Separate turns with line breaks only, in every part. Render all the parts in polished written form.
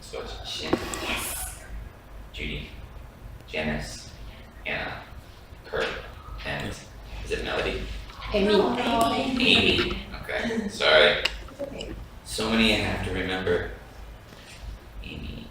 So it's Shin, Judy, Janice, Anna, Kurt, and is it Melody? Amy. Okay, sorry. So many I have to remember. Amy.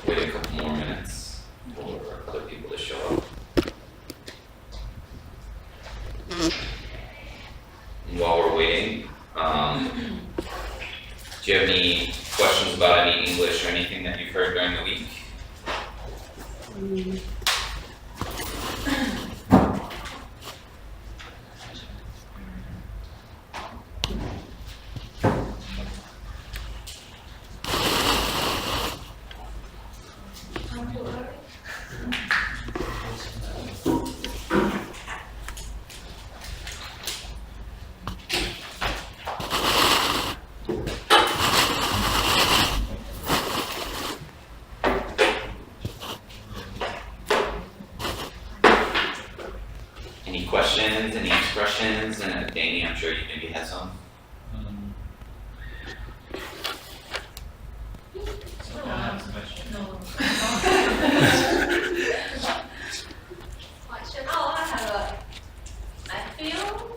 Wait a couple more minutes for other people to show up. And while we're waiting, do you have any questions about any English or anything that you've heard during the week? Any questions, any expressions? And Danny, I'm sure you maybe had some.
I feel,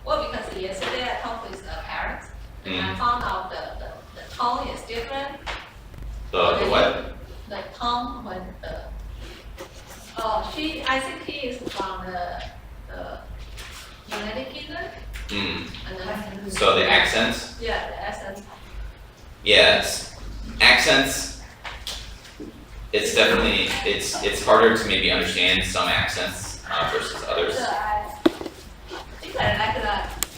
well, because yesterday I talked with a parent, and I found out the tone is different.
The what?
The tone when I think he is from the United Kingdom. And then,
So the accents?
yeah, the accent.
Yes, accents. It's definitely it's harder to maybe understand some accents versus others.
So I think I like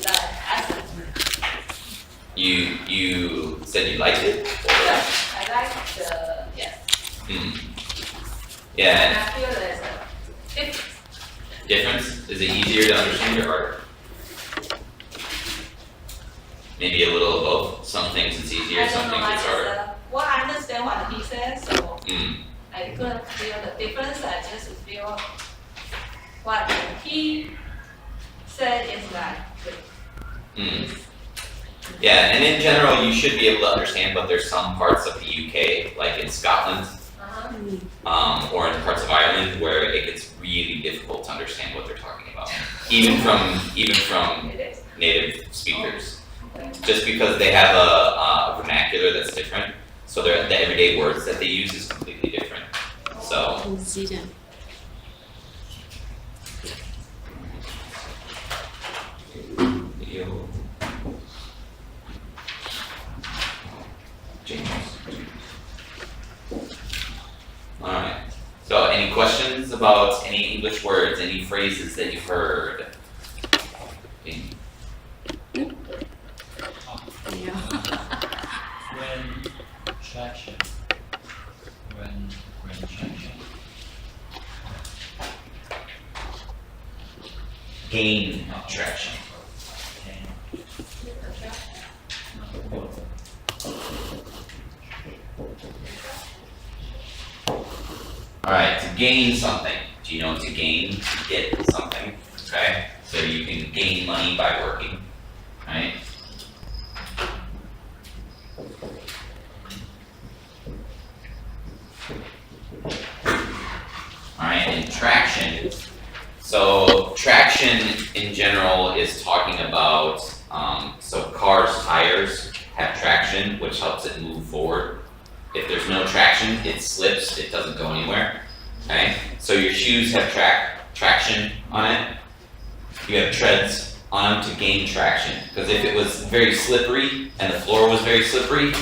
the accent.
You said you liked it?
Yeah, I like the, yes.
Yeah.
And I feel there's a difference.
Difference? Is it easier to understand or harder? Maybe a little of both. Some things it's easier, some things it's harder.
Well, I understand what he said, so
Mm.
I couldn't feel the difference. I just feel what he said is like good.
Yeah, and in general, you should be able to understand, but there's some parts of the UK, like in Scotland, or in parts of Ireland, where it gets really difficult to understand what they're talking about, even from
It is.
native speakers, just because they have a vernacular that's different. So the everyday words that they use is completely different. So. Video. James. Alright. So any questions about any English words, any phrases that you've heard? gain traction. Alright, to gain something. Do you know what to gain? To get something, okay? So you can gain money by working, right? Alright, and traction. So traction in general is talking about, so cars' tires have traction, which helps it move forward. If there's no traction, it slips, it doesn't go anywhere, okay? So your shoes have traction on it. You have treads on them to gain traction. Because if it was very slippery and the floor was very slippery,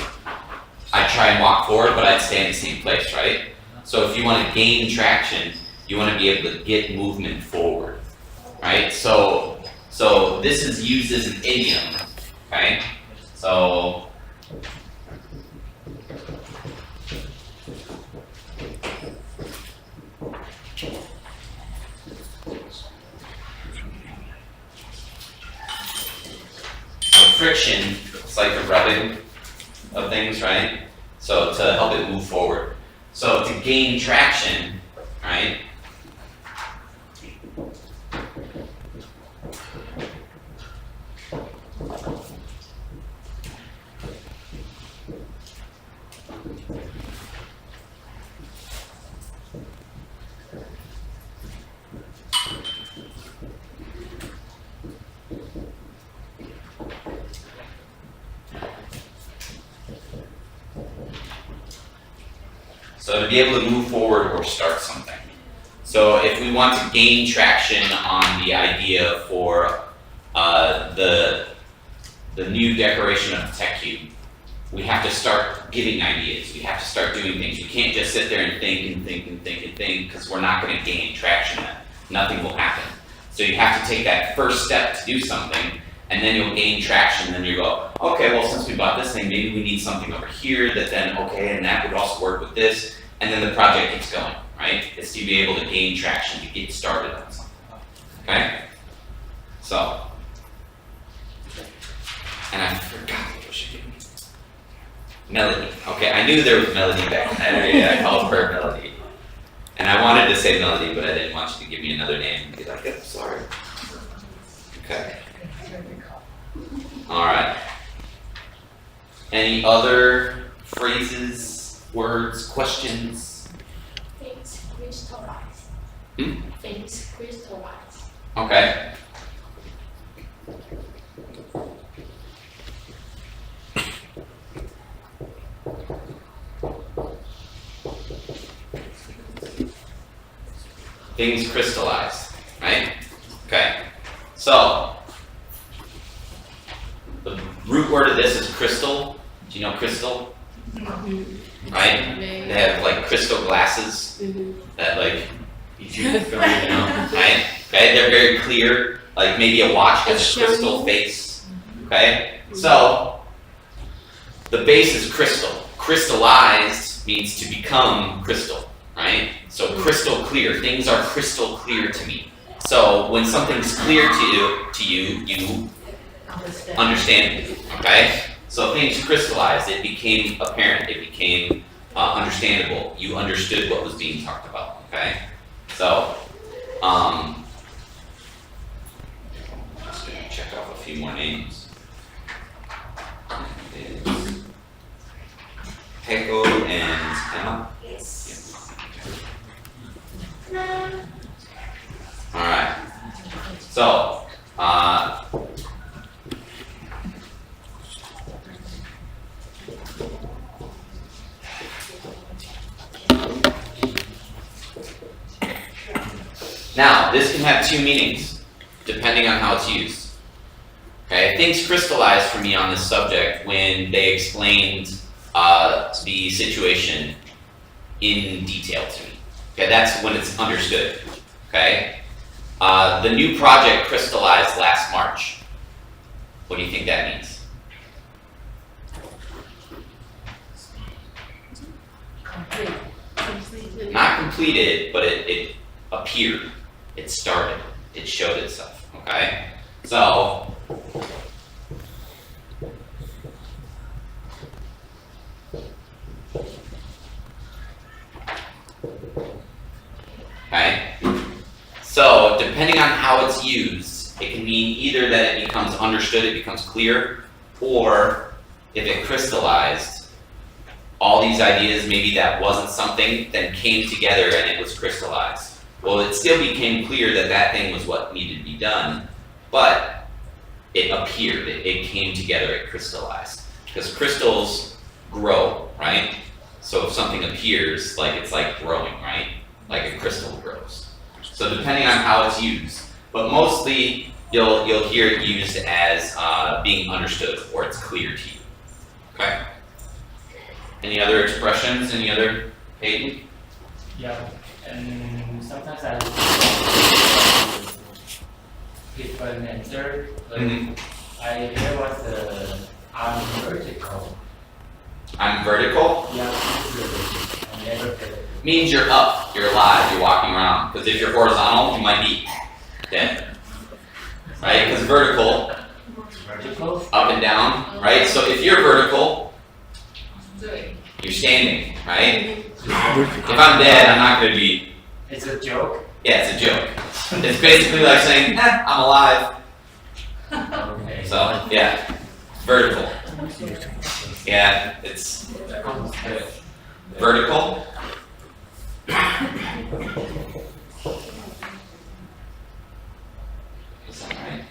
I'd try and walk forward, but I'd stay in the same place, right? So if you want to gain traction, you want to be able to get movement forward, right? So this is used as an idiom, okay? So friction, it's like the rubbing of things, right? So to help it move forward. So to gain traction, right? So to be able to move forward or start something. So if we want to gain traction on the idea for the new decoration of TechCube, we have to start giving ideas. We have to start doing things. We can't just sit there and think and think and think and think because we're not going to gain traction then. Nothing will happen. So you have to take that first step to do something, and then you'll gain traction, and then you go, okay, well, since we bought this thing, maybe we need something over here that then, okay, and that would also work with this, and then the project keeps going, right? It's to be able to gain traction, to get started on something, okay? So, and I forgot what I should give me. Melody, okay, I knew there was melody back in that area, I called her Melody. And I wanted to say Melody, but I didn't want you to give me another name, because I get sorry. Okay. All right. Any other phrases, words, questions?
Things crystallize. Things crystallize.
Okay. Things crystallize, right? Okay. So, the root word of this is crystal. Do you know crystal? Right? They have like crystal glasses that like you know, right? Okay, they're very clear. Like maybe a watch has a crystal face. Okay? So, the base is crystal. Crystallized means to become crystal, right? So crystal clear. Things are crystal clear to me. So when something's clear to you, you understand it, okay? So things crystallized, it became apparent, it became understandable. You understood what was being talked about, okay? So, just gonna check off a few more names. Heiko and Emma. All right. So, now this can have two meanings depending on how it's used. Okay, things crystallized for me on this subject when they explained the situation in detail to me. Okay, that's when it's understood. Okay, the new project crystallized last March. What do you think that means? Not completed, but it appeared. It started. It showed itself. Okay, so okay, so depending on how it's used, it can mean either that it becomes understood, it becomes clear, or if it crystallized, all these ideas, maybe that wasn't something, then came together and it was crystallized. Well, it still became clear that that thing was what needed to be done, but it appeared, it came together, it crystallized. Because crystals grow, right? So if something appears, like it's like growing, right? Like a crystal grows. So depending on how it's used, but mostly you'll hear it used as being understood or it's clear to you. Okay? Any other expressions? Any other, Hayden?
Yeah, and sometimes I give an answer, but I hear what the I'm vertical.
I'm vertical
Yeah, I never heard it.
means you're up, you're alive, you're walking around. Because if you're horizontal, you might be dead. Right? Because vertical,
Vertical?
up and down, right? So if you're vertical,
对，
you're standing, right? If I'm dead, I'm not gonna be,
It's a joke?
yeah, it's a joke. It's basically like saying, I'm alive.
Okay.
So, yeah, vertical. Yeah, it's vertical. Is that right?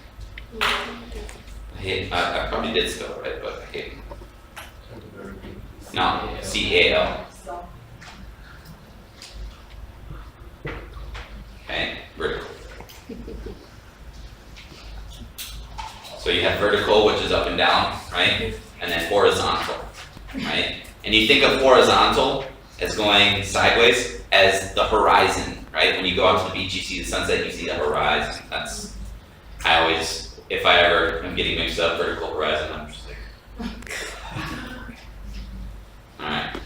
I probably did spell it right, but I hate it. No, C-A-L. Okay, vertical. So you have vertical, which is up and down, right? And then horizontal, right? And you think of horizontal as going sideways as the horizon, right? When you go out to the beach, you see the sunset, you see the horizon. That's, I always, if I ever am getting mixed up, vertical horizon, I'm just like. Alright.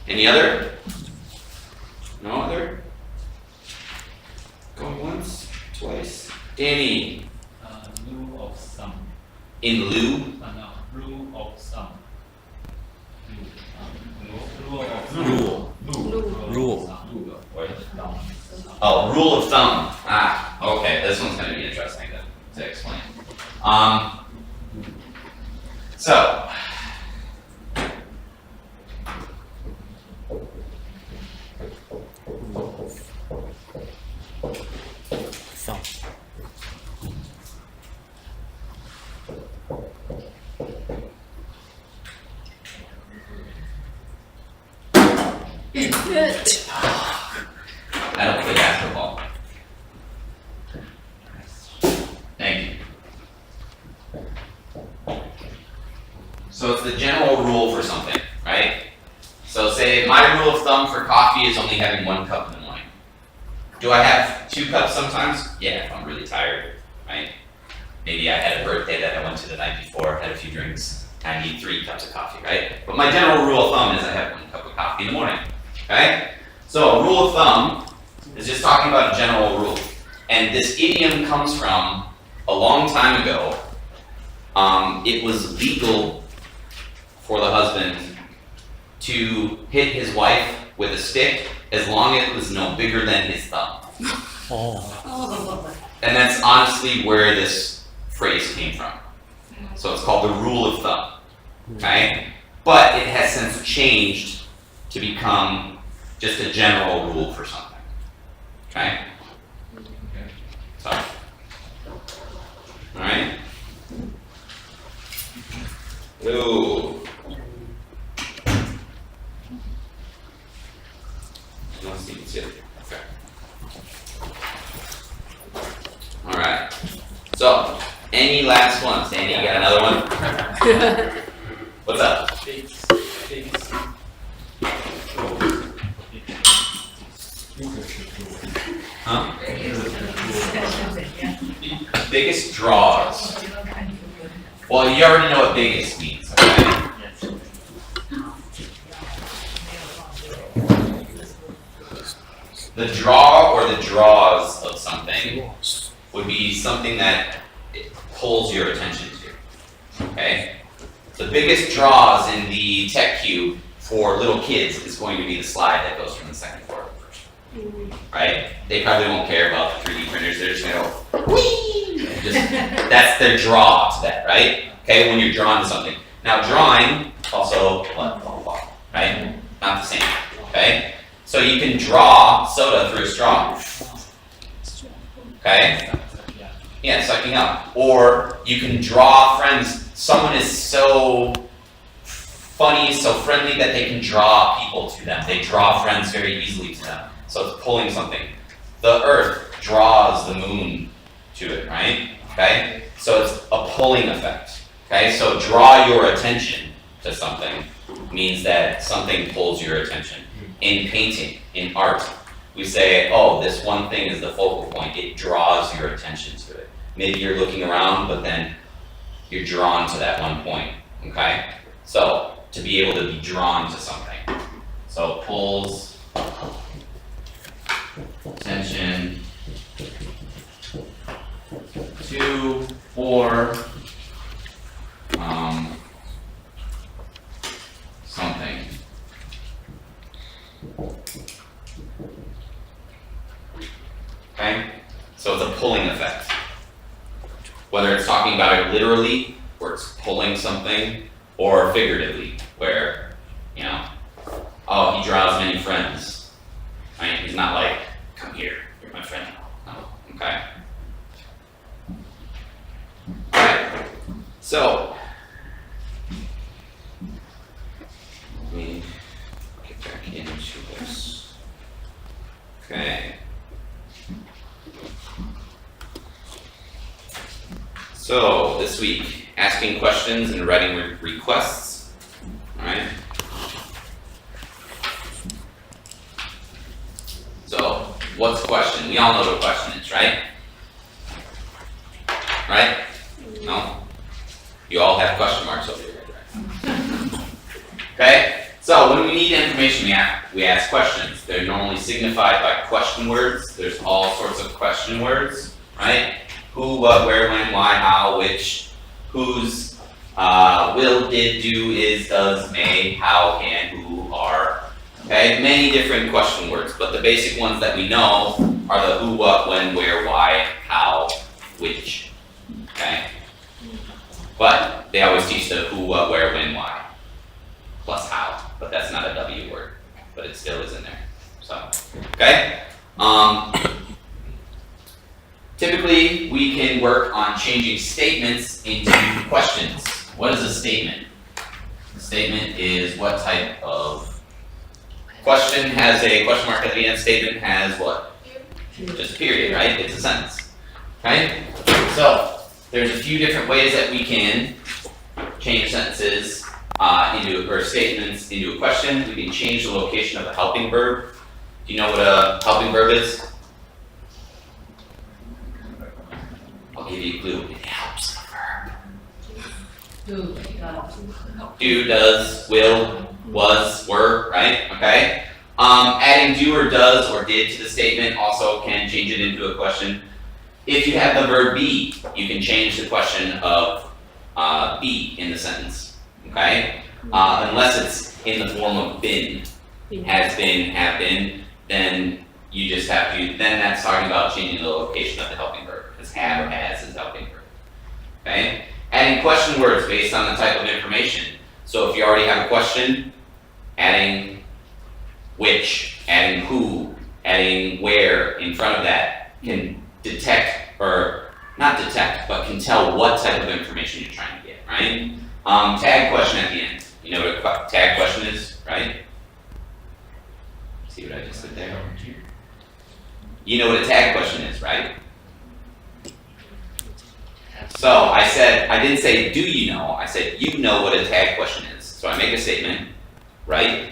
Any other? No other? Going once, twice. Danny,
Rule of thumb.
in lieu?
No, rule of thumb.
Rule.
Oh, rule of thumb. Ah, okay, this one's gonna be interesting to explain. So.
Thumb.
I don't play basketball. Thank you. So it's the general rule for something, right? So say my rule of thumb for coffee is only having 1 cup in the morning. Do I have 2 cups sometimes? Yeah, if I'm really tired, right? Maybe I had a birthday that I went to the night before, had a few drinks, I need 3 cups of coffee, right? But my general rule of thumb is I have 1 cup of coffee in the morning, okay? So a rule of thumb is just talking about a general rule. And this idiom comes from a long time ago. It was legal for the husband to hit his wife with a stick as long as it was no bigger than his thumb.
Oh.
And that's honestly where this phrase came from. So it's called the rule of thumb, okay? But it has since changed to become just a general rule for something, okay? So, all right? Ooh. Let's see, it's it. Okay. All right. So, any last ones? Danny, you got another one? What's up? Huh? Biggest draws. Well, you already know what biggest means, okay? The draw or the draws of something would be something that it pulls your attention to, okay? The biggest draws in the tech cube for little kids is going to be the slide that goes from the second floor to the first floor, right? They probably won't care about the 3D printers, they're just gonna go, whee! That's their draw to that, right? Okay, when you're drawn to something. Now drawing, also, what, right? Not the same, okay? So you can draw soda through a straw, okay? Yeah, sucking up. Or you can draw friends. Someone is so funny, so friendly that they can draw people to them. They draw friends very easily to them. So it's pulling something. The earth draws the moon to it, right? Okay? So it's a pulling effect. Okay? So draw your attention to something means that something pulls your attention. In painting, in art, we say, oh, this one thing is the focal point. It draws your attention to it. Maybe you're looking around, but then you're drawn to that one point, okay? So, to be able to be drawn to something. So, pulls attention to or something. Okay? So it's a pulling effect. Whether it's talking about it literally, where it's pulling something, or figuratively, where, you know, oh, he draws many friends. Right? He's not like, come here, you're my friend. No. Okay? Alright. So, let me get back into this. Okay. So, this week, asking questions and writing requests, alright? So, what's a question? We all know what a question is, right? Right? No? You all have question marks over here, right? Okay? So, when we need information, we ask questions. They're normally signified by question words. There's all sorts of question words, right? Who, what, where, when, why, how, which, whose, will, did, do, is, does, may, how, can, who, are. Okay, many different question words, but the basic ones that we know are the who, what, when, where, why, how, which. Okay? But they always teach the who, what, where, when, why, plus how, but that's not a W word, but it still is in there. So, okay? Typically, we can work on changing statements into questions. What is a statement? A statement is what type of question has a question mark at the end. Statement has what? Just a period, right? It's a sentence. Okay? So, there's a few different ways that we can change sentences or statements into a question. We can change the location of a helping verb. Do you know what a helping verb is? I'll give you a clue. It helps the verb. Do, does, will, was, were, right? Okay. Adding do or does or did to the statement also can change it into a question. If you have the verb be, you can change the question of be in the sentence. Okay? Unless it's in the form of been, has been, have been, then you just have to, then that's talking about changing the location of the helping verb. Because have or has is helping verb. Okay? Adding question words based on the type of information. So if you already have a question, adding which, adding who, adding where in front of that can detect, or not detect, but can tell what type of information you're trying to get, right? Tag question at the end. You know what a tag question is, right? See what I just did there? You know what a tag question is, right? So I didn't say do you know, I said you know what a tag question is. So I make a statement, right?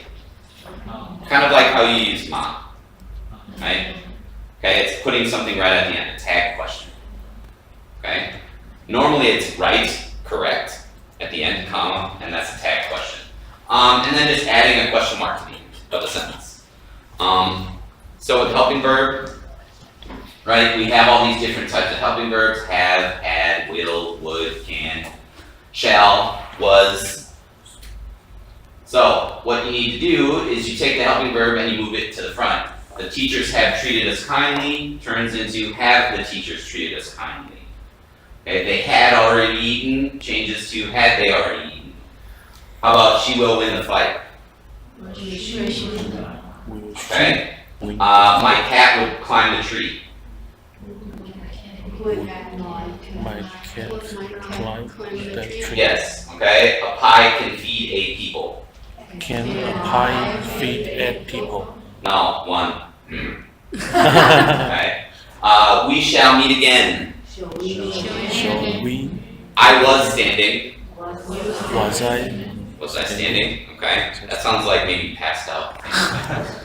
Kind of like how you use mom, right? Okay, it's putting something right at the end, a tag question. Okay? Normally it's right, correct, at the end, comma, and that's a tag question. And then just adding a question mark to the end of the sentence. So with helping verb, right? We have all these different types of helping verbs: have, had, will, would, can, shall, was. So what you need to do is you take the helping verb and you move it to the front. The teachers have treated us kindly turns into have the teachers treated us kindly. Okay, they had already eaten changes to had they already eaten. How about she will win the fight? Okay. My cat would climb the tree.
My cat climb the tree.
Yes. Okay. A pie can feed 8 people.
Can a pie feed 8 people?
No, 1. Okay. We shall meet again.
Shall we?
I was standing.
Was I?
Was I standing? Okay. That sounds like maybe passed out.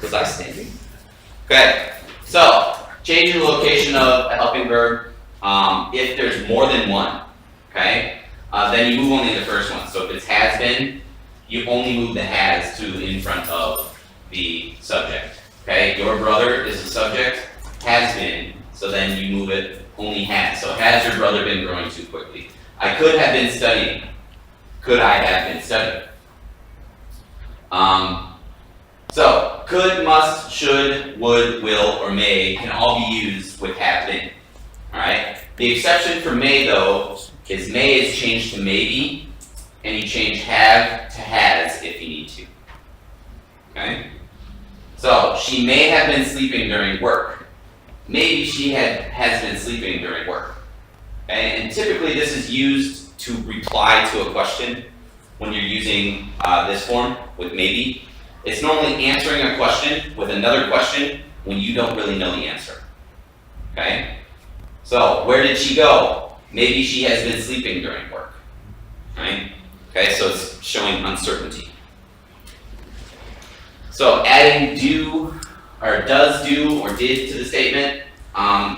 Was I standing? Okay. So change the location of a helping verb. If there's more than one, okay, then you move only the first one. So if it's has been, you only move the has to in front of the subject. Okay, your brother is the subject, has been, so then you move it only has. So has your brother been growing too quickly? I could have been studying. Could I have been studying? So could, must, should, would, will, or may can all be used with have been. Alright? The exception for may though is may is changed to maybe, and you change have to has if you need to. Okay? So she may have been sleeping during work. Maybe she has been sleeping during work. Okay? And typically this is used to reply to a question when you're using this form with maybe. It's normally answering a question with another question when you don't really know the answer. Okay? So where did she go? Maybe she has been sleeping during work. Right? Okay, so it's showing uncertainty. So adding do or does do or did to the statement.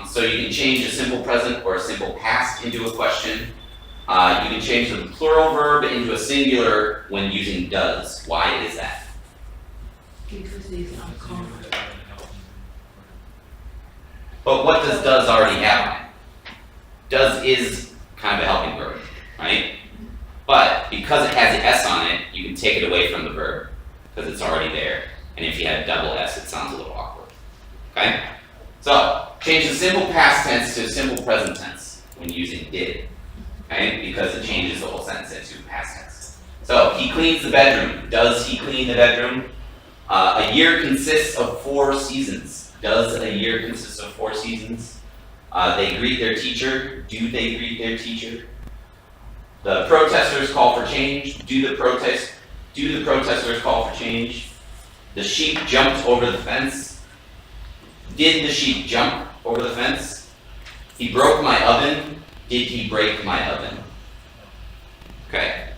So you can change a simple present or a simple past into a question. You can change the plural verb into a singular when using does. Why is that?
Because it's uncommon.
But what does already have? Does is kind of a helping verb, right? But because it has the S on it, you can take it away from the verb because it's already there. And if you had double S, it sounds a little awkward. Okay? So change the simple past tense to a simple present tense when using did. Okay? Because it changes the whole sentence into past tense. So he cleans the bedroom. Does he clean the bedroom? A year consists of 4 seasons. Does a year consist of 4 seasons? They greet their teacher. Do they greet their teacher? The protesters call for change. Do the protesters call for change? The sheep jumped over the fence. Did the sheep jump over the fence? He broke my oven. Did he break my oven? Okay.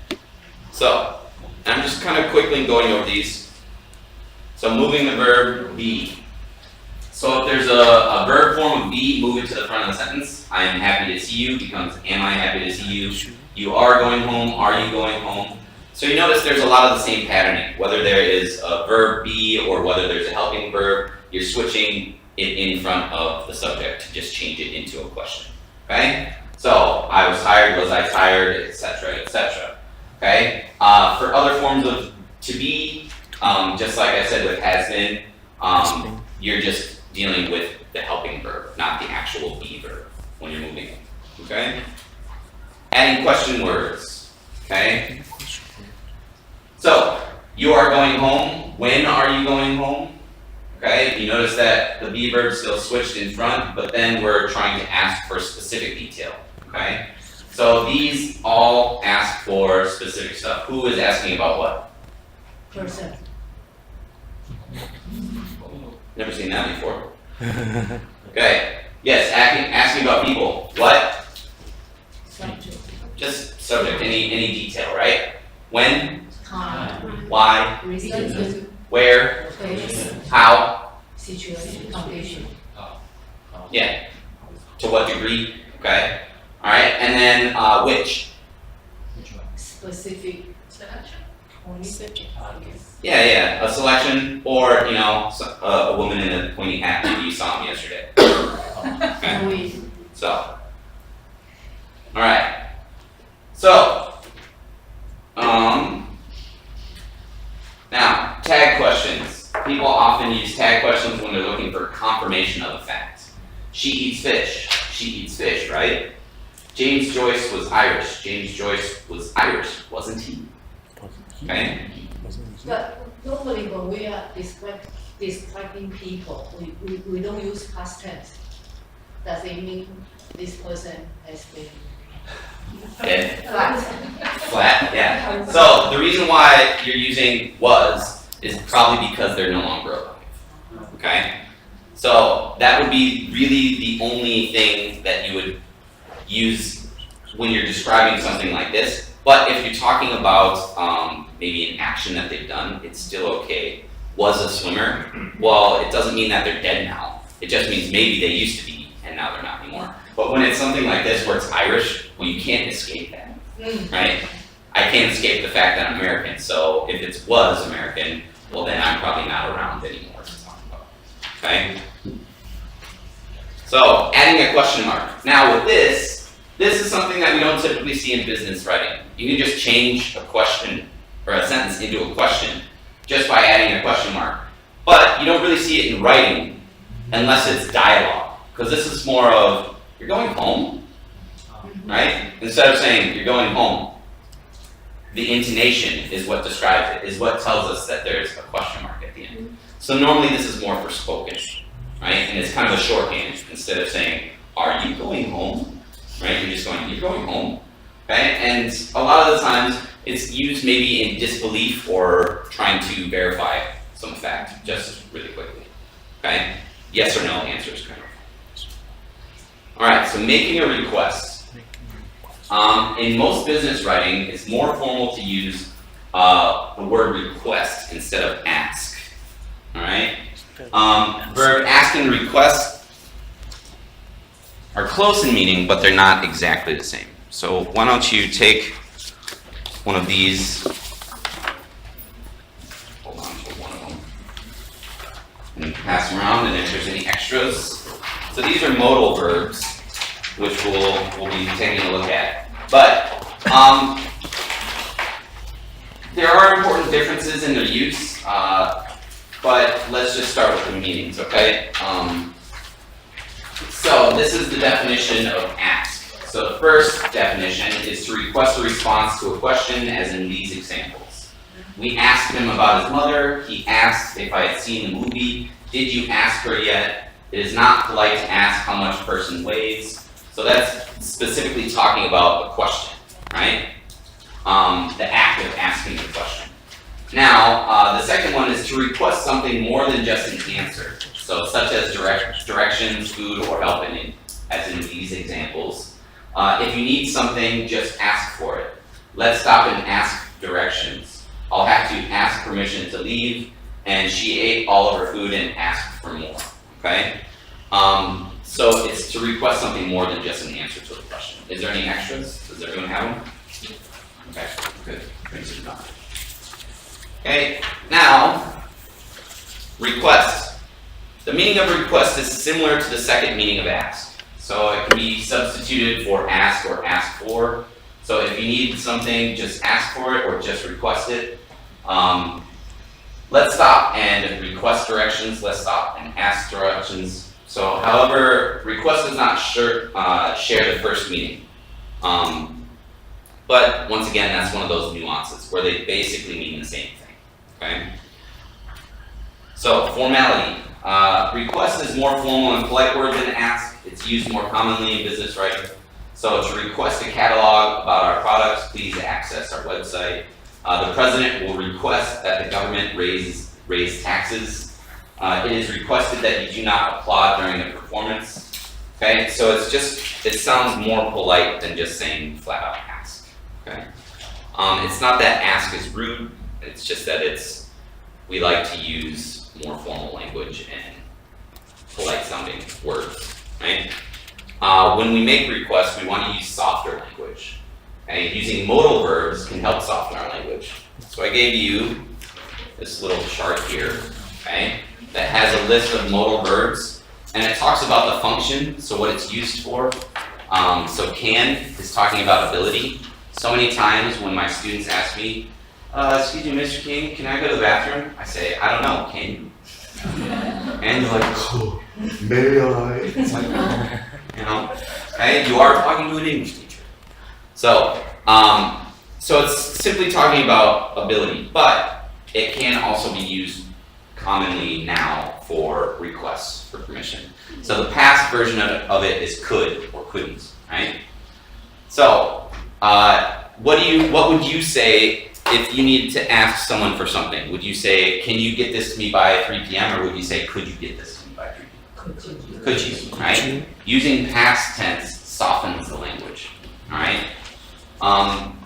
So, I'm just kind of quickly going over these. So moving the verb be. So if there's a verb form of be, move it to the front of the sentence. I am happy to see you becomes am I happy to see you? You are going home, are you going home? So you notice there's a lot of the same patterning. Whether there is a verb be or whether there's a helping verb, you're switching it in front of the subject to just change it into a question. Okay? So I was tired, was I tired, etc., etc. Okay? For other forms of to be, just like I said with has been, you're just dealing with the helping verb, not the actual be verb when you're moving it. Okay? Adding question words. Okay? So, you are going home. When are you going home? Okay? You notice that the be verb still switched in front, but then we're trying to ask for specific detail. Okay? So these all ask for specific stuff. Who is asking about what?
Person.
Never seen that before. Okay. Yes, asking about people. What?
Subject.
Just subject, any detail, right? When?
Time.
Why?
Reason.
Where?
Place.
How?
Situation. Condition.
Yeah. To what degree? Okay. Alright, and then which?
Specific.
Selection.
Only subject.
Yeah, a selection, or a woman in a pointy hat. Maybe you saw him yesterday. Okay.
Okay.
So, alright. So, now, tag questions. People often use tag questions when they're looking for confirmation of a fact. She eats fish. She eats fish, right? James Joyce was Irish. James Joyce was Irish, wasn't he? Okay?
But normally when we are describing people, we don't use past tense. Does it mean this person has been
Okay.
flat?
Flat, yeah. So the reason why you're using was is probably because they're no longer alive. Okay? So that would be really the only thing that you would use when you're describing something like this. But if you're talking about maybe an action that they've done, it's still okay. Was a swimmer, well, it doesn't mean that they're dead now. It just means maybe they used to be and now they're not anymore. But when it's something like this where it's Irish, well, you can't escape that, right? I can't escape the fact that I'm American. So if it was American, well, then I'm probably not around anymore to talk about. Okay? So adding a question mark. Now with this is something that we don't typically see in business writing. You can just change a question or a sentence into a question just by adding a question mark. But you don't really see it in writing unless it's dialogue. Because this is more of, you're going home, right? Instead of saying, you're going home, the intonation is what describes it, is what tells us that there's a question mark at the end. So normally this is more for spoken, right? And it's kind of a shorthand. Instead of saying, are you going home? Right? You're just going, you're going home. Okay? And a lot of the times it's used maybe in disbelief or trying to verify some fact, just really quickly. Okay? Yes or no answers kind of. Alright, so making a request. In most business writing, it's more formal to use the word request instead of ask. Alright? Verb ask and request are close in meaning, but they're not exactly the same. So why don't you take one of these, hold on to one of them, and pass them around, and if there's any extras. So these are modal verbs, which we'll be taking a look at. But there are important differences in their use, but let's just start with the meanings, okay? So this is the definition of ask. So the first definition is to request a response to a question, as in these examples. We asked him about his mother. He asked if I had seen the movie. Did you ask her yet? It is not polite to ask how much a person weighs. So that's specifically talking about a question, right? The act of asking the question. Now, the second one is to request something more than just an answer. So such as directions, food, or help as in these examples. If you need something, just ask for it. Let's stop and ask directions. I'll have to ask permission to leave, and she ate all of her food and asked for more, okay? So it's to request something more than just an answer to the question. Is there any extras? Does everyone have them? Okay, good. Thanks for that. Okay, now, request. The meaning of request is similar to the second meaning of ask. So it can be substituted for ask or ask for. So if you need something, just ask for it or just request it. Let's stop and request directions. Let's stop and ask directions. So, however, request does not share the first meaning. But once again, that's one of those nuances where they basically mean the same thing. Okay. So formality. Request is more formal and polite word than ask. It's used more commonly in business writing. So to request a catalog about our products, please access our website. The president will request that the government raise taxes. It is requested that you do not applaud during the performance. Okay, so it sounds more polite than just saying flat out ask. Okay, it's not that ask is rude. It's just that we like to use more formal language and polite sounding words. Right? When we make requests, we want to use softer language. Okay, using modal verbs can help soften our language. So I gave you this little chart here. Okay, that has a list of modal verbs. and it talks about the function, so what it's used for. So can is talking about ability. So many times when my students ask me, excuse me, Mr. King, can I go to the bathroom? I say, I don't know, can you? And they're like, oh, may I? It's like, you know, okay, you are talking to an English teacher. So, so it's simply talking about ability, but it can also be used commonly now for requests for permission. So the past version of it is could or couldn't, right? So, what would you say if you needed to ask someone for something? Would you say, can you get this to me by 3 p.m. or would you say, could you get this to me by 3 p.m.? Could you, right? Using past tense softens the language, all right?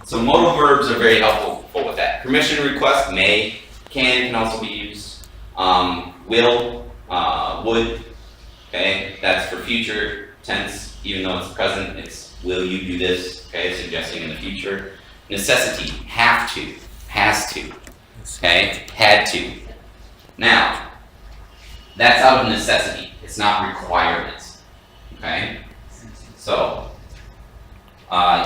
So modal verbs are very helpful with that. Permission request, may, can also be used. Will, would, okay? That's for future tense, even though it's present, it's will you do this, okay? Suggesting in the future. Necessity, have to, has to, okay? Had to. Now, that's out of necessity. It's not requirement, okay? So,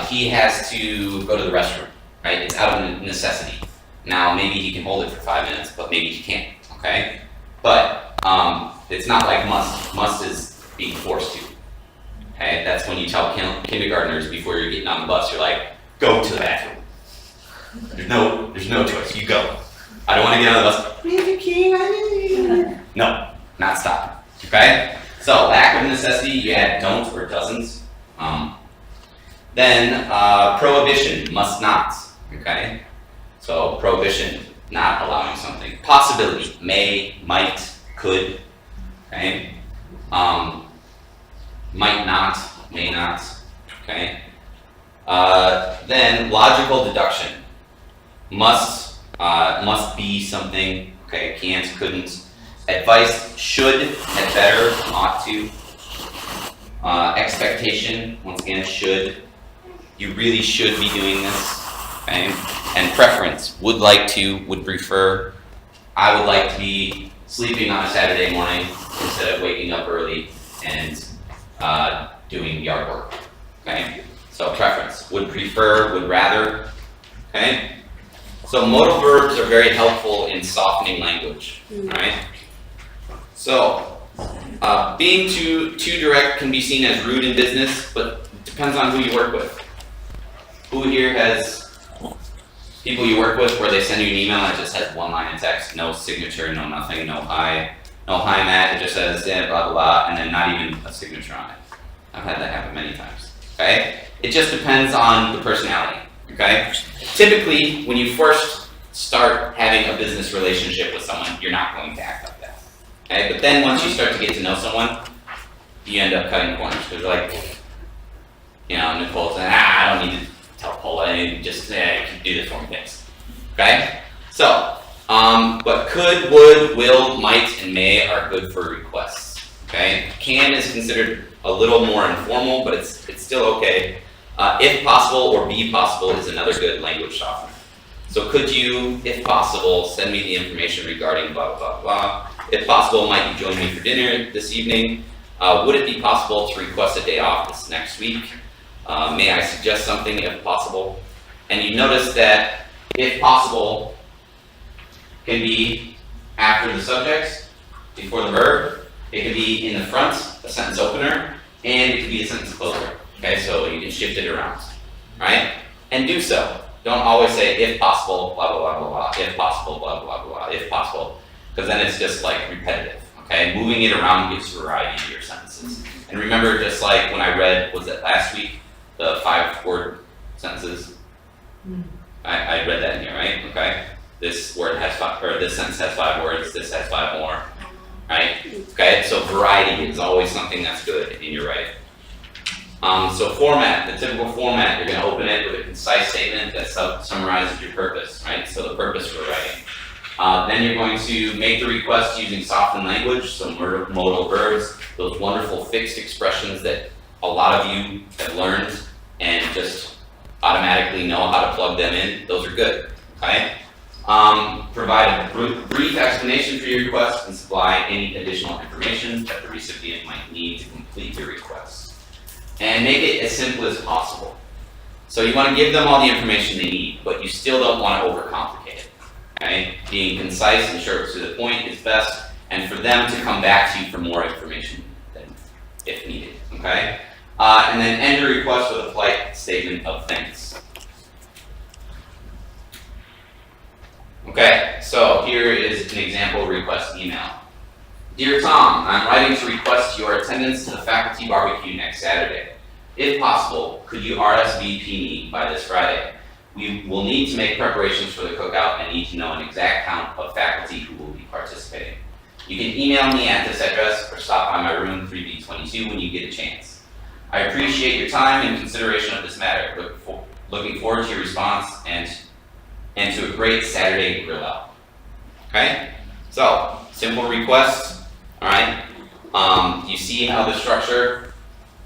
he has to go to the restroom, right? It's out of necessity. Now, maybe he can hold it for 5 minutes, but maybe he can't, okay? But it's not like must. Must is being forced to, okay? That's when you tell kindergartners before you're getting on the bus, you're like, go to the bathroom. There's no choice, you go. I don't want to get on the bus, Mr. King, no, not stop, okay? So, lack of necessity, you add don't or doesn't. Then, prohibition, must not, okay? So, prohibition, not allowing something. Possibility, may, might, could, okay? Might not, may not, okay? Then, logical deduction, must be something, okay? Can't, couldn't. Advice, should, had better, ought to. Expectation, once again, should. You really should be doing this, okay? And preference, would like to, would prefer. I would like to be sleeping on a Saturday morning instead of waking up early and doing yard work, okay? So preference, would prefer, would rather, okay? So modal verbs are very helpful in softening language, right? So, being too direct can be seen as rude in business, but it depends on who you work with. Who here has people you work with where they send you an email and it just has one line of text, no signature, no nothing, no hi Matt, it just says blah blah blah, and then not even a signature on it. I've had that happen many times, okay? It just depends on the personality, okay? Typically, when you first start having a business relationship with someone, you're not going to act like that, okay? But then once you start to get to know someone, you end up cutting corners, because like, you know, Nicole said, I don't need to tell Paula, just do this for me, thanks, okay? So, but could, would, will, might, and may are good for requests, okay? Can is considered a little more informal, but it's still okay. If possible or be possible is another good language softener. So could you, if possible, send me the information regarding blah, blah, blah. If possible, might you join me for dinner this evening? Would it be possible to request a day off this next week? May I suggest something if possible? And you notice that if possible can be after the subject, before the verb. It can be in the front, a sentence opener, and it can be a sentence closer. Okay, so you can shift it around, right? And do so. Don't always say if possible, blah blah blah blah blah. If possible, blah blah blah blah. If possible, because then it's just like repetitive. Okay, moving it around gives variety to your sentences. And remember, just like when I read, was it last week, the 5-word sentences? I read that in here, right? Okay. This word has 5, or this sentence has 5 words. This has 5 more, right? Okay. So variety is always something that's good in your writing. So format, the typical format, you're going to open it with a concise statement that summarizes your purpose, right? So the purpose for writing. Then you're going to make the request using softened language, so modal verbs, those wonderful fixed expressions that a lot of you have learned and just automatically know how to plug them in. Those are good, okay? Provide a brief explanation for your request and supply any additional information that the recipient might need to complete your request. And make it as simple as possible. So you want to give them all the information they need, but you still don't want to overcomplicate it. Okay? Being concise and short to the point is best, and for them to come back to you for more information than if needed. Okay? And then end your request with a polite statement of thanks. Okay, so here is an example request email. Dear Tom, I'm writing to request your attendance to the faculty barbecue next Saturday. If possible, could you RSVP me by this Friday? We will need to make preparations for the cookout and need to know an exact count of faculty who will be participating. You can email me at this address or stop by my room 3B22 when you get a chance. I appreciate your time and consideration of this matter. Looking forward to your response and to a great Saturday grill out. Okay? So, simple request, alright? You see how the structure,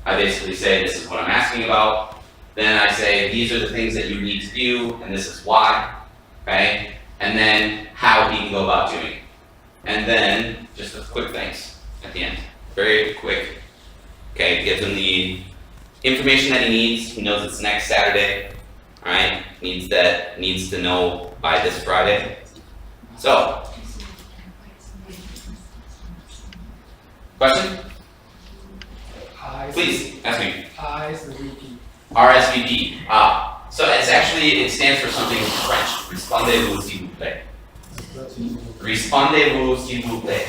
I basically say this is what I'm asking about. Then I say these are the things that you need to do and this is why, okay? And then how he can go about doing it. And then just a quick thanks at the end. Very quick. Okay, give him the information that he needs. He knows it's next Saturday. Alright, needs to know by this Friday. So, question? Please, ask me. RSVP. So it stands for something in French. Répondez-vous s'il vous plaît. Répondez-vous s'il vous plaît.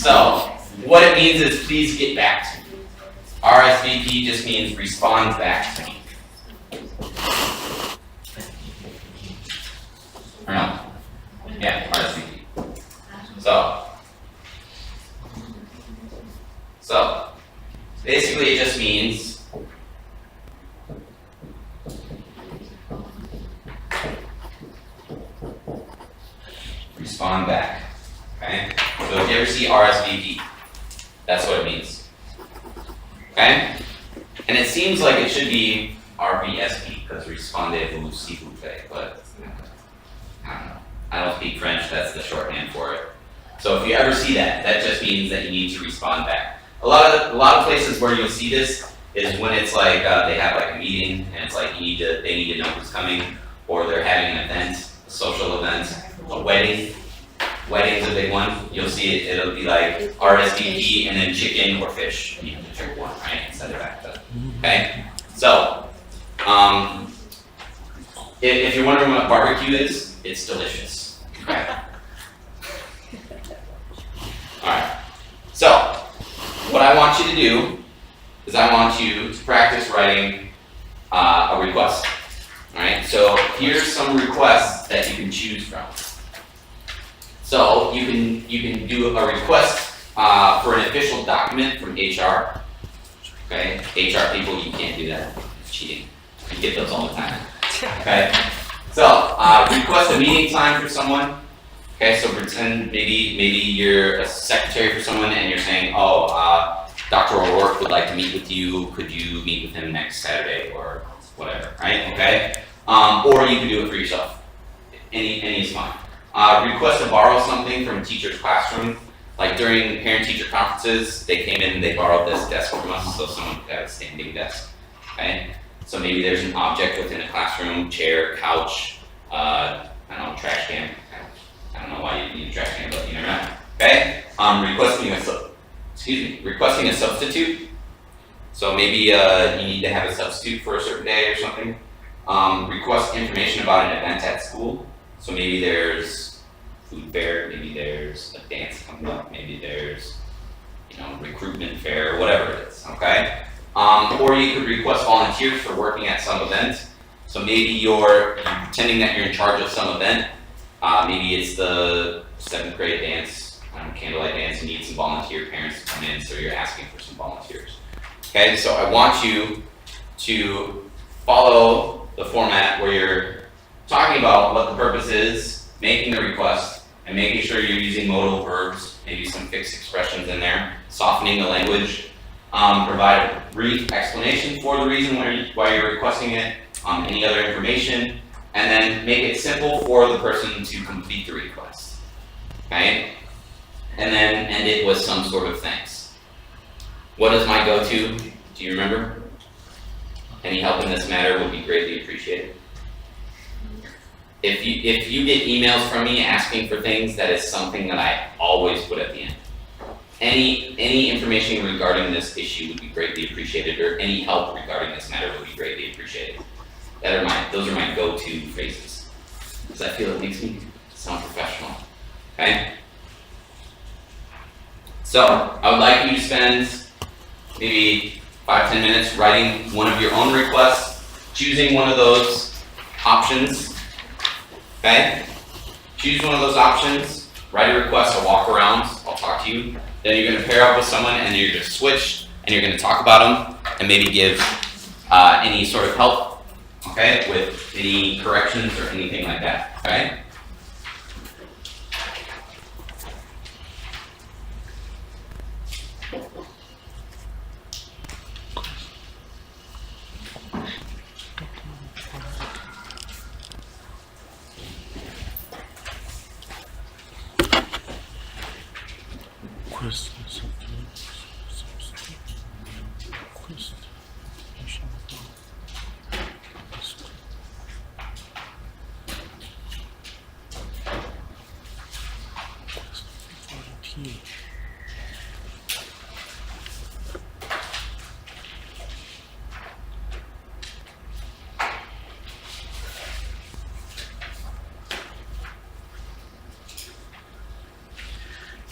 So, what it means is please get back to me. RSVP just means respond back to me. Or no? Yeah, RSVP. So, basically it just means respond back. Okay? So if you ever see RSVP, that's what it means. Okay? And it seems like it should be RBSP, because Respondez-vous s'il vous plaît, but I don't know. I don't speak French, that's the shorthand for it. So if you ever see that, that just means that you need to respond back. A lot of places where you'll see this is when it's like they have like a meeting and it's like they need to know who's coming, or they're having an event, a social event, a wedding. Wedding's a big one. You'll see it, it'll be like RSVP and then chicken or fish. And you have to drink one, right? Instead of that. Okay? So, if you're wondering what barbecue is, it's delicious. Okay? Alright. So, what I want you to do is I want you to practice writing a request. Alright? So, here's some requests that you can choose from. So, you can do a request for an official document from HR. Okay? HR people, you can't do that. It's cheating. You get those all the time. Okay? So, request a meeting time for someone. Okay, so pretend maybe you're a secretary for someone and you're saying, Dr. O'Rourke would like to meet with you. Could you meet with him next Saturday or whatever, right? Okay? Or you can do it for yourself. Any is fine. Request to borrow something from a teacher's classroom. Like during parent-teacher conferences, they came in and they borrowed this desk from us so someone could have a standing desk. Okay? So maybe there's an object within a classroom, chair, couch, I don't know, trash can. I don't know why you need a trash can, but you never know. Okay? Requesting a substitute. So maybe you need to have a substitute for a certain day or something. Request information about an event at school. So maybe there's food fair, maybe there's a dance coming up, maybe there's, recruitment fair, whatever it is, okay? Or you could request volunteers for working at some event. So maybe you're pretending that you're in charge of some event. Maybe it's the 7th grade dance, candlelight dance, you need some volunteer parents to come in, so you're asking for some volunteers. Okay, so I want you to follow the format where you're talking about what the purpose is, making the request, and making sure you're using modal verbs, maybe some fixed expressions in there, softening the language, provide a brief explanation for the reason why you're requesting it, any other information, and then make it simple for the person to complete the request. Okay? And then end it with some sort of thanks. What is my go-to? Do you remember? Any help in this matter would be greatly appreciated. If you get emails from me asking for things, that is something that I always put at the end. Any information regarding this issue would be greatly appreciated, or any help regarding this matter would be greatly appreciated. Those are my go-to phrases, because I feel it makes me sound professional. Okay? So, I would like you to spend maybe 5-10 minutes writing one of your own requests, choosing one of those options. Okay? Choose one of those options, write a request, I'll walk around, I'll talk to you. Then you're going to pair up with someone and you're going to switch and you're going to talk about them and maybe give any sort of help, okay, with any corrections or anything like that, okay?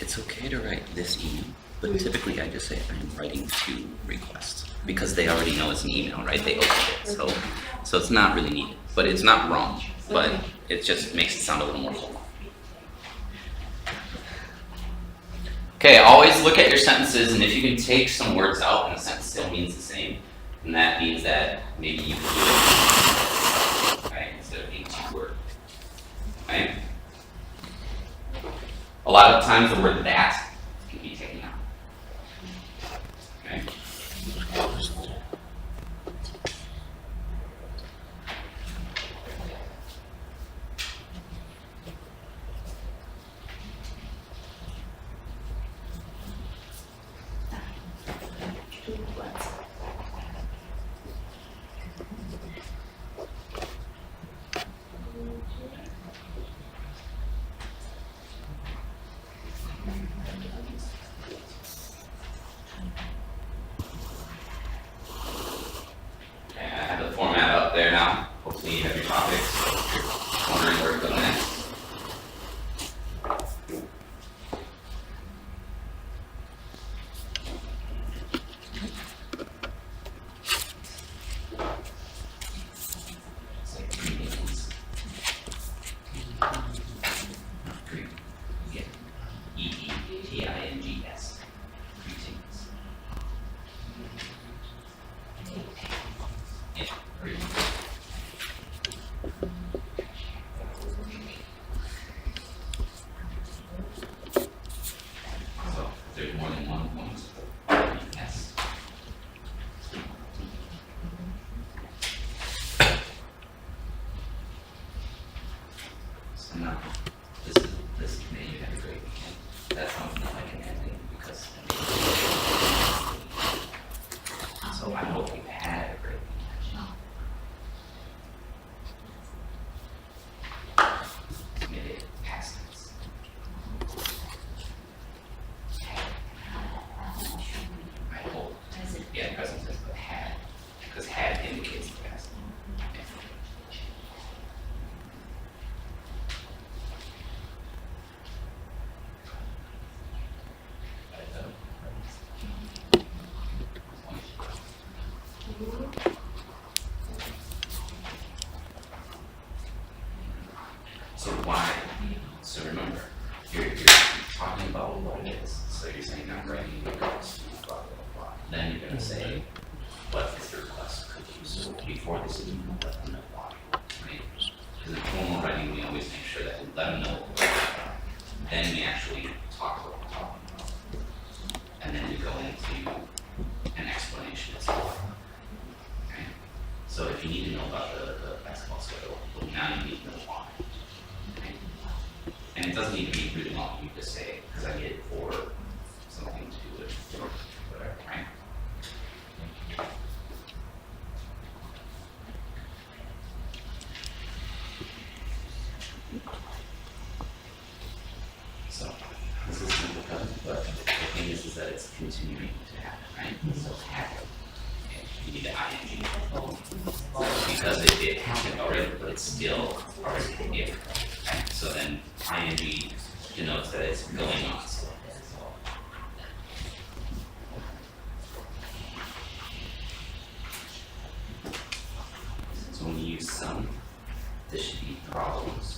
It's okay to write this email, but typically I just say I'm writing to requests because they already know it's an email, right? They opened it, so it's not really needed, but it's not wrong, but it just makes it sound a little more formal.
Okay, always look at your sentences, and if you can take some words out and the sentence still means the same, then that means that maybe you can do it, right, instead of being too word, right? A lot of times the word that can be taken out, okay? Okay, I have the format up there now. Hopefully you have your topics. If you're wondering where to go next. It's like greetings. Yeah. EETINGS. Greetings. Yeah, greetings. So, if there's more than one point, yes. So now, this made you have a great weekend. That sounds not like an ending because so I hope you had a great weekend. Made it past tense. I hope. Yeah, present tense, but had, because had indicates the past. So why? So remember, you're talking about what it is. So you're saying I'm writing a request, blah, blah, blah. Then you're gonna say, what is the request? Could you, so before this is even let them know why, right? Because in formal writing, we always make sure that we let them know what we're talking about. Then we actually talk about what we're talking about. And then we go into an explanation as well. Okay? So if you need to know about the basketball schedule, we'll
now you need more. And it doesn't need to be really long, you just say, because I need it for something to do with whatever, right? So, this is simple code, but the thing is that it's continuing to happen, right? So happen. Okay, you need the ing. Because it happened already, but it's still already if, right? So then ing denotes that it's going on still. So when you use some, this should be problems.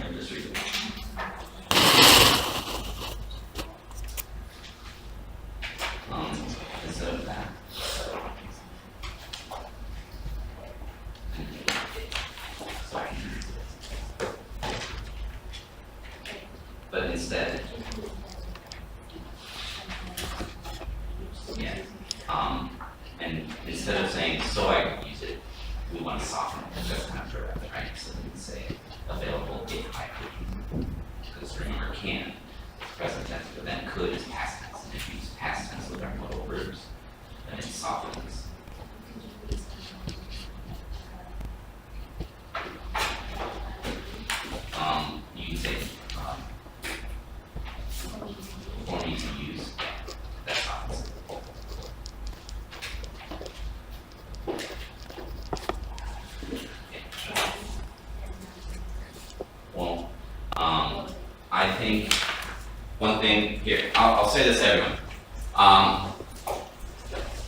I'm just reading. Instead of that. Sorry. But instead, yeah, and instead of saying, so I could use it, we want to soften it, just kind of direct, right? So we can say, available if I could. Because remember, can is present tense, but then could is past tense. And if you use past tense with our modal verbs, then it softens. You can say, or you can use that softens. Well, I think one thing here, I'll say this to everyone.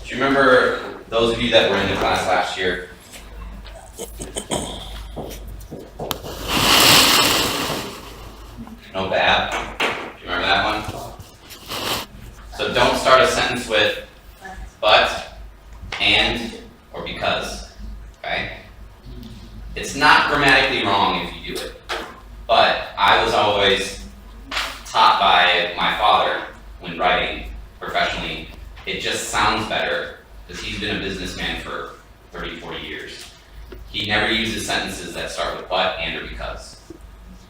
Do you remember those of you that were in the class last year? No bad. Do you remember that one? So don't start a sentence with but, and, or because. Okay? It's not grammatically wrong if you do it. But I was always taught by my father when writing professionally, it just sounds better because he's been a businessman for 30, 40 years. He never uses sentences that start with but, and, or because.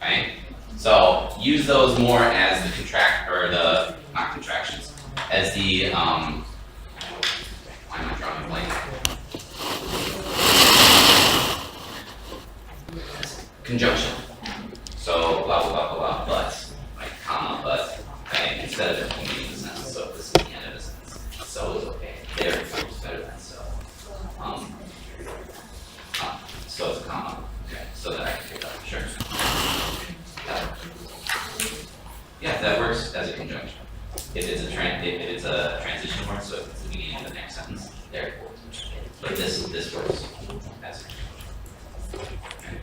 Right? So use those more as the not contractions, as the, why am I drawing a blank? Conjunction. So blah blah blah blah blah, but, like comma, but, okay, instead of completing the sentence, so this is the end of the sentence. So is okay. There is better than so. So it's a comma. Okay, so that I can pick up. Sure. Yeah, that works as a conjunction. If it's a transition word, so if it's the beginning of the next sentence, there. But this works as a conjunction. Okay.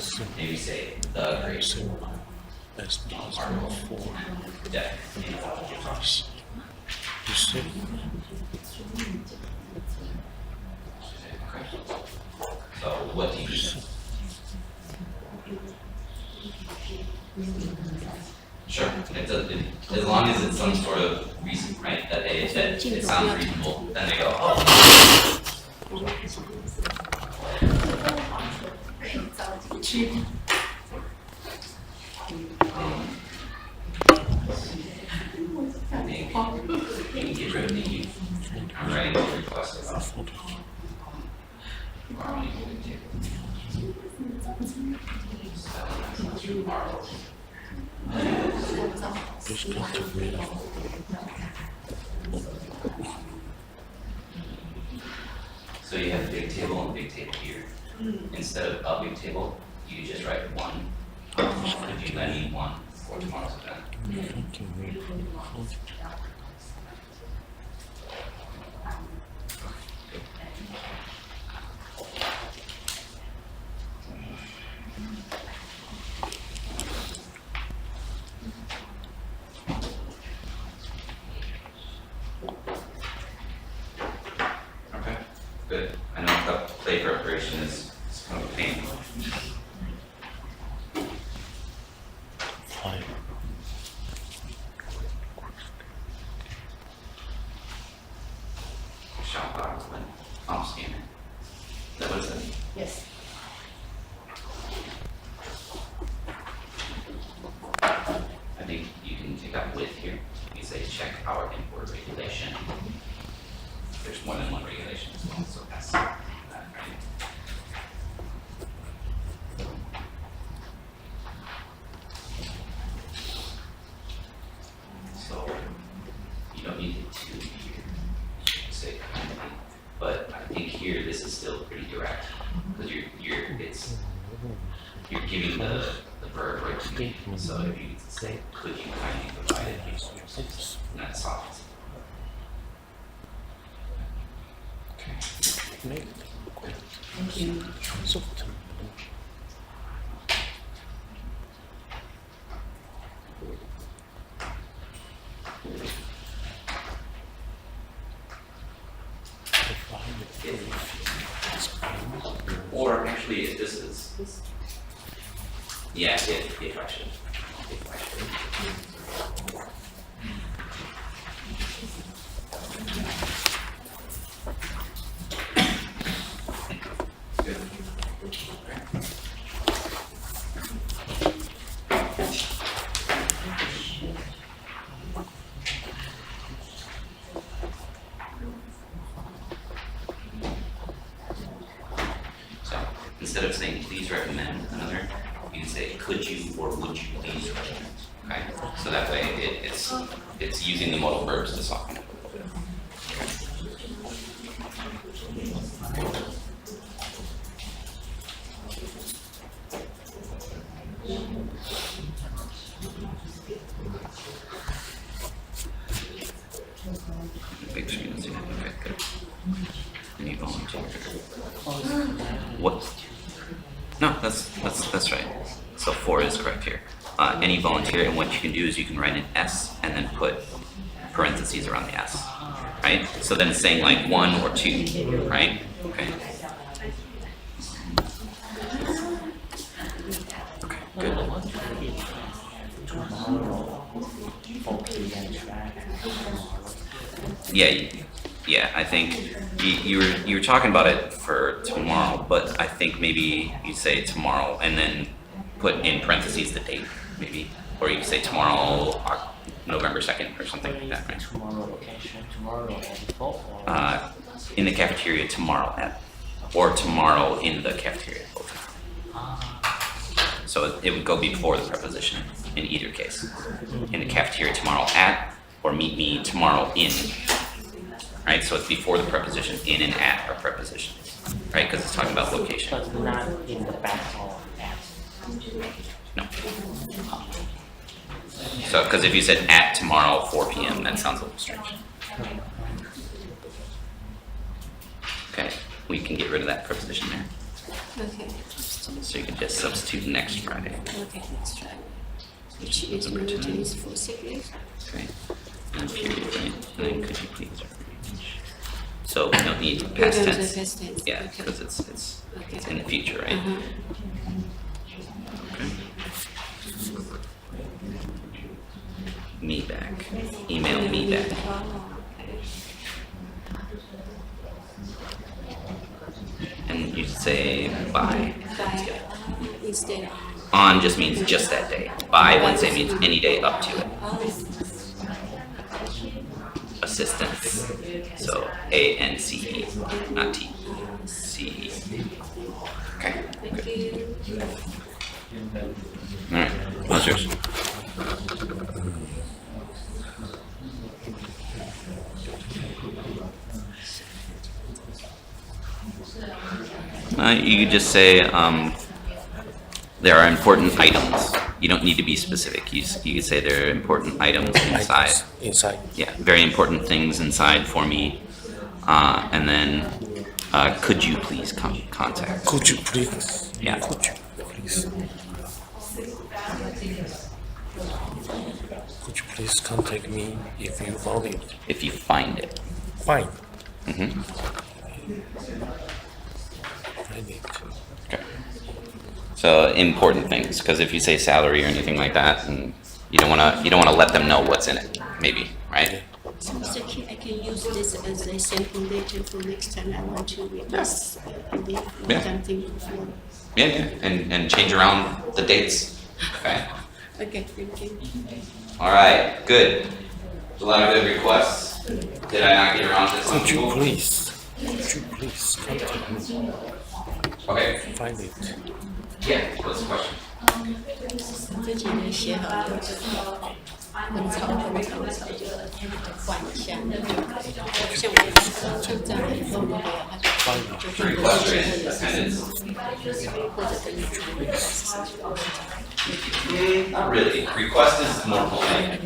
So maybe say the great article for death.
You see?
So what do you do? Sure, as long as it's some sort of reason, right, that it sounds reasonable, then they go, oh. Maybe get rid of the I'm writing a request about
Just got to read.
So you have big table and big table here. Instead of a big table, you just write one. If you then need one for tomorrow's event.
Good. I know that play preparation is kind of a pain.
Fine.
Shot box when I'm scanning. Is that what it said?
Yes.
I think you can take out with here. You say check our import regulation. There's more than one regulation as well, so that's that, right? So you don't need it to here. You should say kindly. But I think here this is still pretty direct because you're giving the verb right to me. So if you say could you kindly provide it, that's soft.
Next.
Thank you.
So,
Or actually, if this is, yeah, if I should. Good. So instead of saying please recommend another, you can say could you or would you please recommend. Okay, so that way it's using the modal verbs to soften it a little bit. Big screen, yeah, okay, good. Any volunteer? What? No, that's right. So 4 is correct here. Any volunteer, and what you can do is you can write an S and then put parentheses around the S, right? So then it's saying like 1 or 2, right? Okay. Okay, good. Yeah, I think you were talking about it for tomorrow, but I think maybe you say tomorrow and then put in parentheses the date, maybe, or you can say tomorrow, November 2nd or something like that, right?
Tomorrow location, tomorrow at 4 or
In the cafeteria tomorrow at, or tomorrow in the cafeteria. So it would go before the preposition in either case. In the cafeteria tomorrow at, or meet me tomorrow in. Right, so it's before the preposition. In and at are prepositions, right? Because it's talking about location.
but not in the back or at.
No. So, because if you said at tomorrow 4 p.m., that sounds a little strange. Okay, we can get rid of that preposition there.
Okay,
So you can just substitute next Friday.
okay, let's try. Which is Mondays for 6 days.
Okay, and period, right? And then could you please arrange? So we don't need past
We don't do
tense.
past tense,
Yeah,
okay.
because it's
Okay.
in the future, right? Okay. Me back. Email me back. And you say bye.
By instead of
On just means just that day. By Wednesday means any day up to it. Assistance. So ANCE, not T. CE. Okay,
thank
good.
you.
All right, what's yours? You could just say there are important items. You don't need to be specific. You could say there are important items inside.
Inside.
Yeah, very important things inside for me. And then, could you please contact?
Could you please?
Yeah.
Could you please? Could you please contact me if you found it?
If you find it.
Fine.
Mm-hmm.
Find it.
So important things, because if you say salary or anything like that, and you don't wanna let them know what's in it, maybe, right?
So Mr. Kim, I can use this as a sample data for next time I want to request
Yeah.
something before.
Yeah, and change around the dates. Okay.
Okay, thank you.
All right, good. A lot of good requests. Did I not get around to some
Could you
people?
please contact me?
Okay.
Find it.
Yeah. What's the question?
自己的写好了，很草，换一下。像我就这样以后如果要他就就
Request
是
or attendance?
或者跟你说。
Not really. Request is more polite.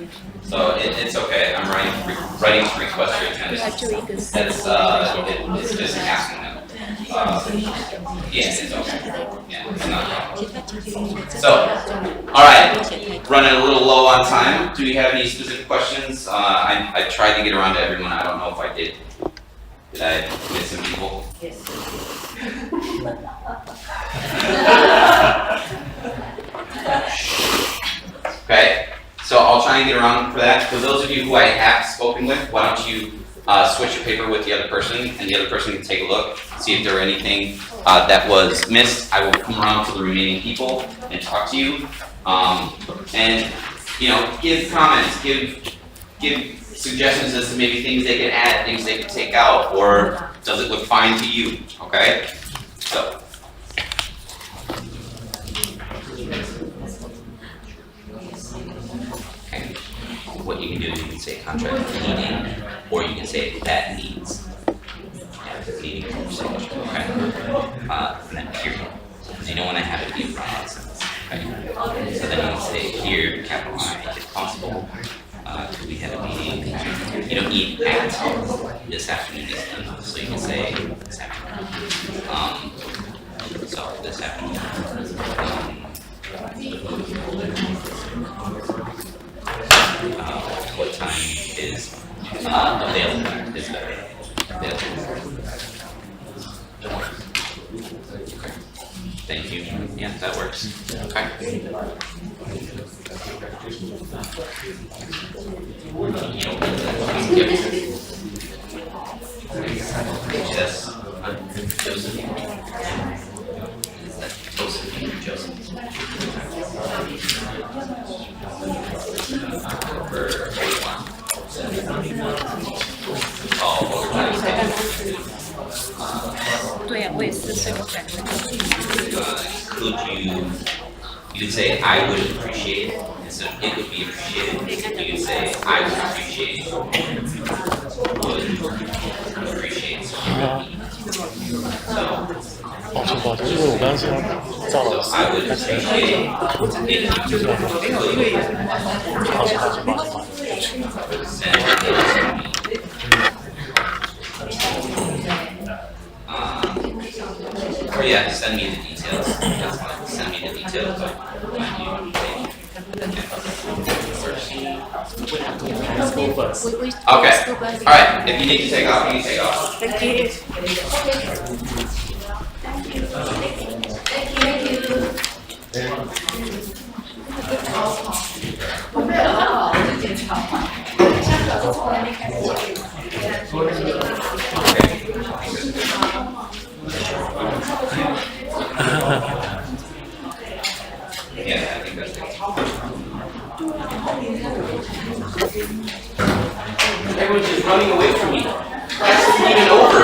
So it's okay. I'm writing to request your
对啊，
attendance.
就一个
That's it's just asking them. Yeah, it's okay. Yeah, it's not a problem.
其他几天
So, all right. Running a little low on time. Do we have any specific questions? I tried to get around to everyone. I don't know if I did. Did I miss some people? Okay, so I'll try and get around for that. For those of you who I have spoken with, why don't you switch your paper with the other person, and the other person can take a look, see if there were anything that was missed. I will come around to the remaining people and talk to you, and give comments, give suggestions as to maybe things they could add, things they could take out, or does it look fine to you? Okay, so. And what you can do is you can say contract needing, or you can say that needs. Yeah, needing conversation, okay? And then period. And you don't want to have it be a run-on sentence, okay? So then you can say here, capital I, if possible, could we have a meeting? You don't need at this afternoon is done, so you can say this afternoon. So this afternoon. What time is available is better. Okay. Thank you. Yeah, that works. Okay. Yes. Joseph. Joseph.
对呀，我也是这个感觉。
You could say I would appreciate it instead of it would be appreciated. You could say I would appreciate it. Would appreciate. So
抱歉，因为我刚刚是要赵老师
I would appreciate it.
抱
Or yeah, send me the details. That's fine. Send me the details. Okay. All right. If you need to take off, you can take off.
Thank you.
Yeah, I think that's it. Everyone's just running away from me. Class isn't even over.